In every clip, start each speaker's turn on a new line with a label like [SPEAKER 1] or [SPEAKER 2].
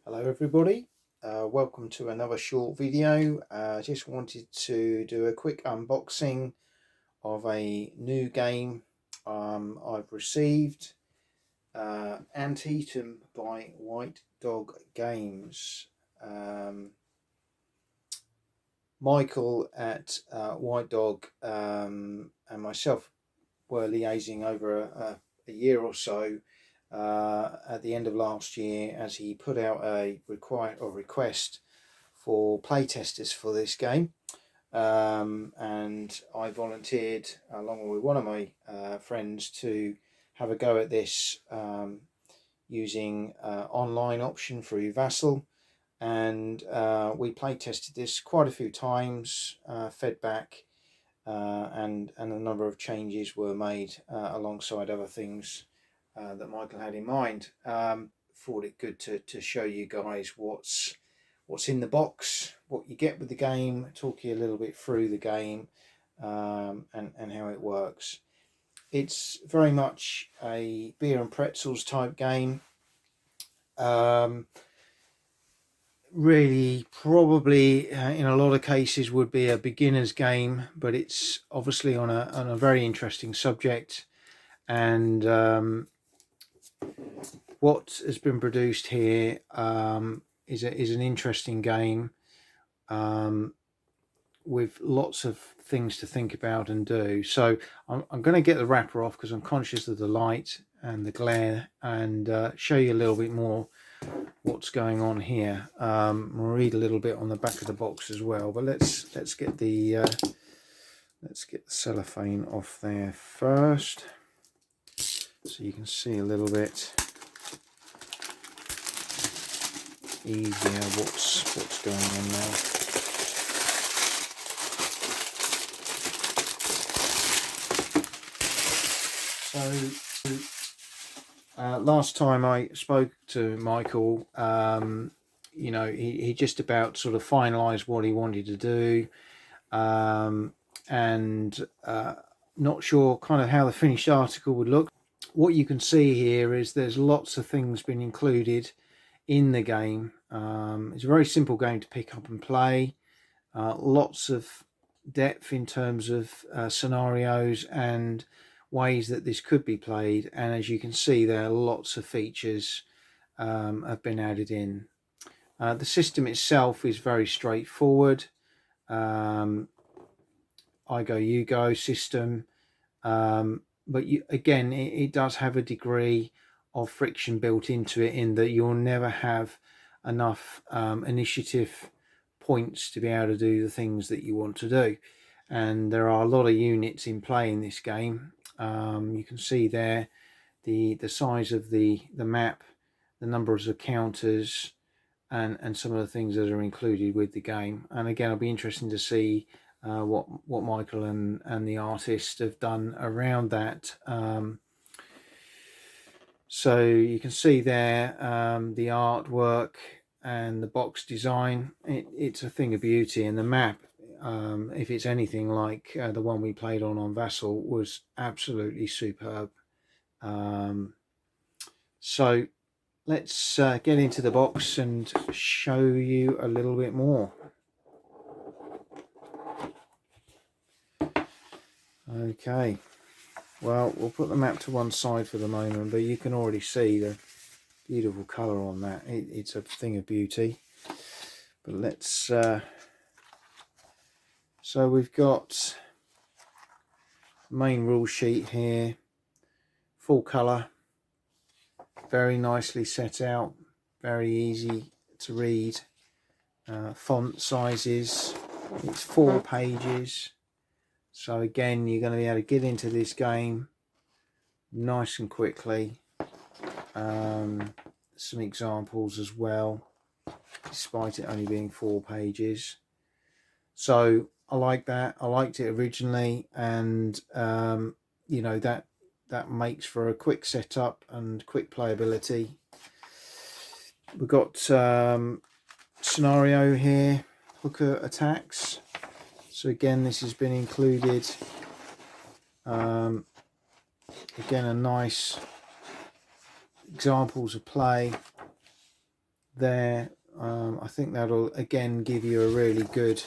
[SPEAKER 1] Hello everybody, welcome to another short video. Just wanted to do a quick unboxing of a new game I've received, Antietam by White Dog Games. Michael at White Dog and myself were liaising over a year or so at the end of last year, as he put out a request for playtesters for this game, and I volunteered along with one of my friends to have a go at this using online option through Vassal, and we playtested this quite a few times, fed back, and a number of changes were made alongside other things that Michael had in mind. Thought it good to show you guys what's in the box, what you get with the game, talk you a little bit through the game, and how it works. It's very much a beer and pretzels type game. Really, probably in a lot of cases would be a beginner's game, but it's obviously on a very interesting subject, and what has been produced here is an interesting game with lots of things to think about and do. So I'm going to get the wrapper off because I'm conscious of the light and the glare, and show you a little bit more what's going on here. I'll read a little bit on the back of the box as well, but let's get the cellophane off there first, so you can see a little bit easier what's going on now. So last time I spoke to Michael, you know, he just about sort of finalised what he wanted to do, and not sure kind of how the finished article would look. What you can see here is there's lots of things been included in the game. It's a very simple game to pick up and play. Lots of depth in terms of scenarios and ways that this could be played, and as you can see, there are lots of features have been added in. The system itself is very straightforward. I go you go system, but again it does have a degree of friction built into it, in that you'll never have enough initiative points to be able to do the things that you want to do, and there are a lot of units in play in this game. You can see there the size of the map, the numbers of counters, and some of the things that are included with the game. And again, it'll be interesting to see what Michael and the artist have done around that. So you can see there the artwork and the box design. It's a thing of beauty, and the map, if it's anything like the one we played on Vassal, was absolutely superb. So let's get into the box and show you a little bit more. Okay, well, we'll put the map to one side for the moment, but you can already see the beautiful colour on that. It's a thing of beauty. But let's so we've got the main rule sheet here, full colour, very nicely set out, very easy to read. Font sizes, it's 4 pages, so again you're going to be able to get into this game nice and quickly. Some examples as well, despite it only being 4 pages. So I like that. I liked it originally, and you know, that makes for a quick setup and quick playability. We've got scenario here, hooker attacks. So again, this has been included. Again, a nice examples of play. there. I think that'll again give you a really good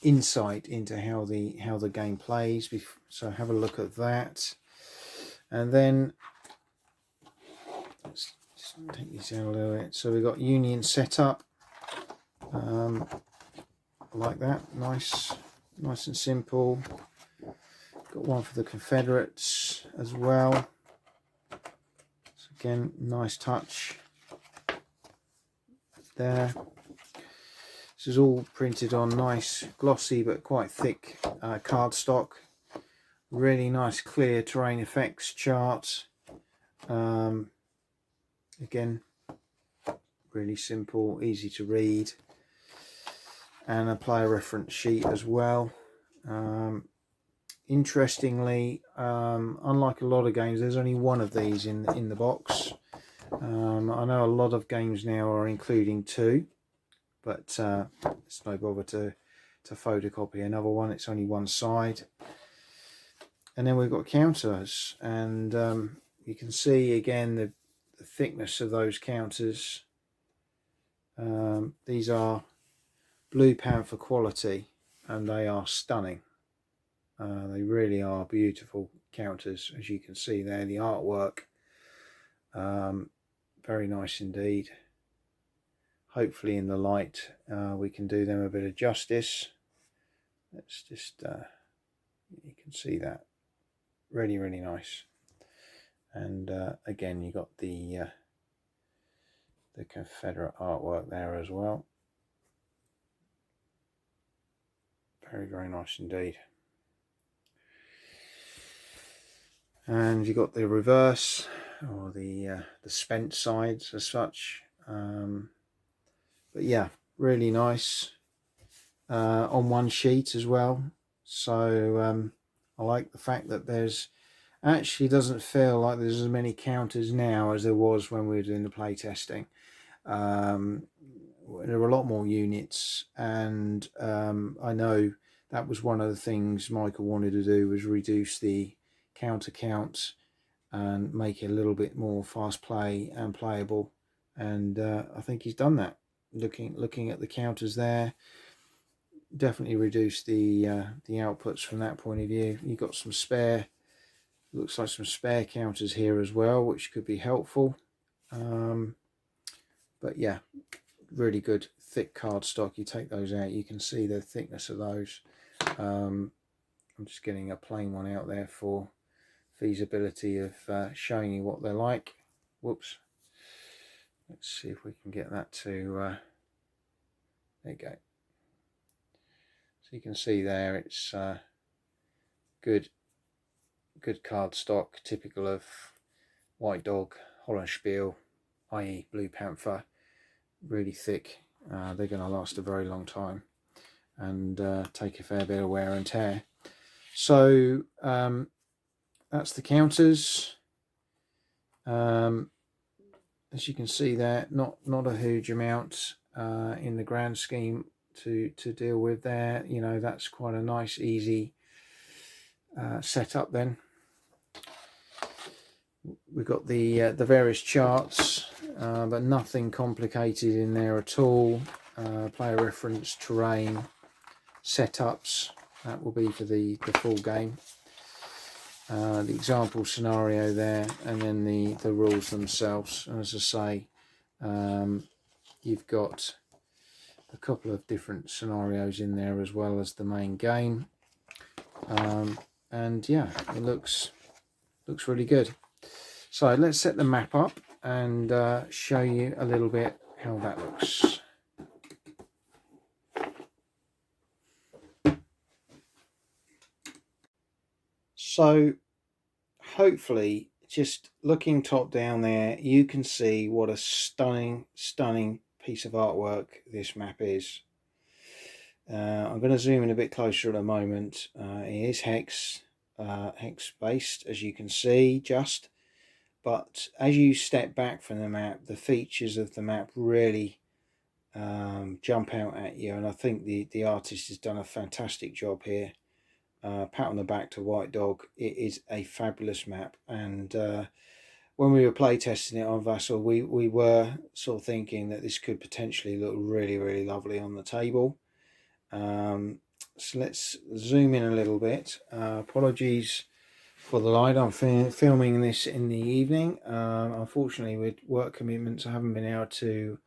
[SPEAKER 1] insight into how the game plays. So have a look at that, and then let's just take this out a little bit. So we've got Union setup, like that, nice and simple. Got one for the Confederates as well. So again, nice touch there. This is all printed on nice glossy but quite thick cardstock. Really nice clear terrain effects chart. Again, really simple, easy to read, and a player reference sheet as well. Interestingly, unlike a lot of games, there's only one of these in the box. I know a lot of games now are including two, but it's no bother to photocopy another one. It's only one side. And then we've got counters, and you can see again the thickness of those counters. These are Blue Panther quality, and they are stunning. They really are beautiful counters, as you can see there. The artwork, very nice indeed. Hopefully in the light we can do them a bit of justice. Let's just, you can see that. Really nice. And again, you got the Confederate artwork there as well. Very nice indeed. And you got the reverse, or the spent sides as such. But yeah, really nice on one sheet as well. So I like the fact that there's actually doesn't feel like there's as many counters now as there was when we were doing the play testing. There are a lot more units, and I know that was one of the things Michael wanted to do, was reduce the counter count and make it a little bit more fast play and playable, and I think he's done that. Looking at the counters there, definitely reduced the outputs from that point of view. You've got some spare, looks like some spare counters here as well, which could be helpful. But yeah, really good thick cardstock. You take those out, you can see the thickness of those. I'm just getting a plain one out there for feasibility of showing you what they're like. Whoops. Let's see if we can get that to there you go. So you can see there, it's good cardstock, typical of White Dog, Hollenspiel, i.e. Blue Panther. Really thick. They're going to last a very long time and take a fair bit of wear and tear. So that's the counters. As you can see there, not a huge amount in the grand scheme to deal with there. You know, that's quite a nice, easy setup. Then we've got the various charts, but nothing complicated in there at all. Player reference, terrain, setups. That will be for the full game. The example scenario there, and then the rules themselves. And as I say, you've got a couple of different scenarios in there as well as the main game. And yeah, it looks really good. So let's set the map up and show you a little bit how that looks. So hopefully, just looking top down there, you can see what a stunning piece of artwork this map is. I'm going to zoom in a bit closer at the moment. It is hex based, as you can see, but as you step back from the map, the features of the map really jump out at you, and I think the artist has done a fantastic job here. Pat on the back to White Dog. It is a fabulous map, and when we were play testing it on Vassal, we were sort of thinking that this could potentially look really, really lovely on the table. So let's zoom in a little bit. Apologies for the light. I'm filming this in the evening. Unfortunately, with work commitments, I haven't been able to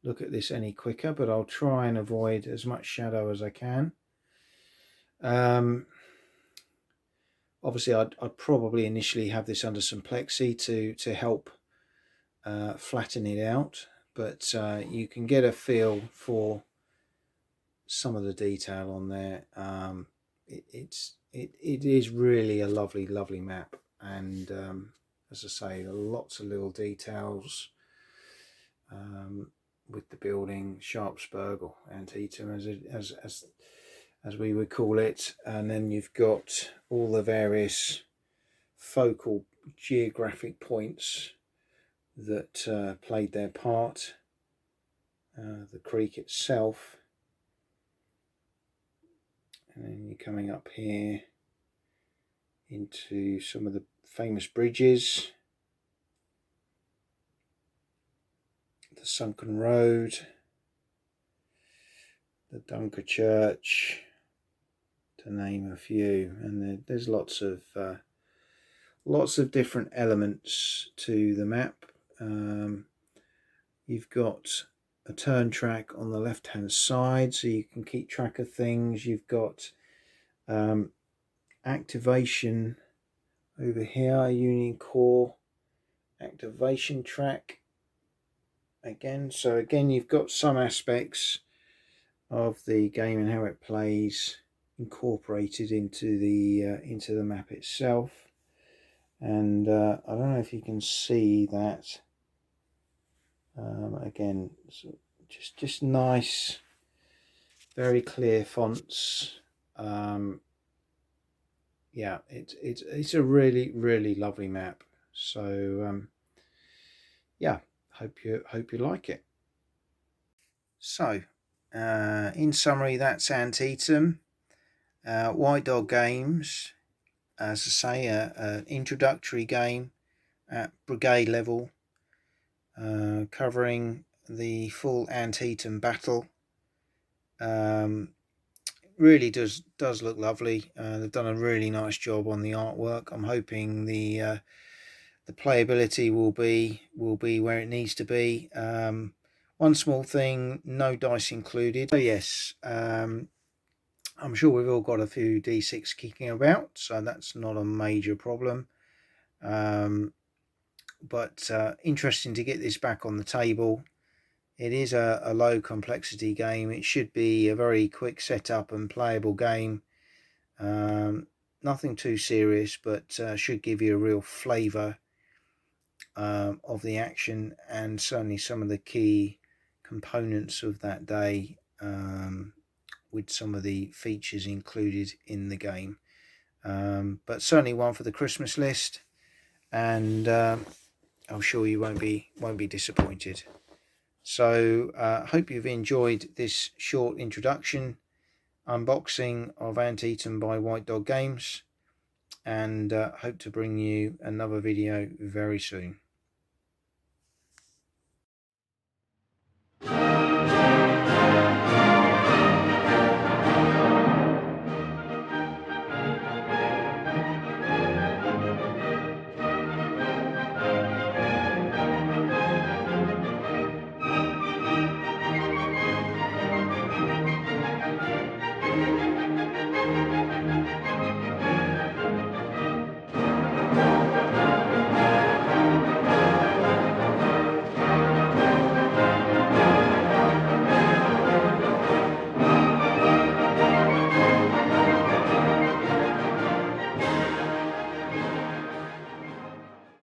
[SPEAKER 1] look at this any quicker, but I'll try and avoid as much shadow as I can. Obviously, I'd probably initially have this under some plexi to help flatten it out, but you can get a feel for some of the detail on there. It is really a lovely map, and as I say, lots of little details with the building, Sharpsburg or Antietam as we would call it, and then you've got all the various focal geographic points that played their part. The creek itself, and then you're coming up here into some of the famous bridges, the sunken road, the Dunker Church, to name a few, and there's lots of different elements to the map. You've got a turn track on the left hand side so you can keep track of things. You've got activation over here, Union Core activation track again. So again, you've got some aspects of the game and how it plays incorporated into the map itself. And I don't know if you can see that. Again, so just nice, very clear fonts. Yeah, it's a really lovely map. So yeah, hope you like it. So in summary, that's Antietam. White Dog Games, as I say, an introductory game at brigade level, covering the full Antietam battle. Really does look lovely. They've done a really nice job on the artwork. I'm hoping the playability will be where it needs to be. One small thing, no dice included. So yes, I'm sure we've all got a few D6 kicking about, so that's not a major problem. But interesting to get this back on the table. It is a low complexity game. It should be a very quick setup and playable game. Nothing too serious, but should give you a real flavour of the action, and certainly some of the key components of that day, with some of the features included in the game. But certainly one for the Christmas list, and I'm sure you won't be disappointed. So hope you've enjoyed this short introduction unboxing of Antietam by White Dog Games, and hope to bring you another video very soon.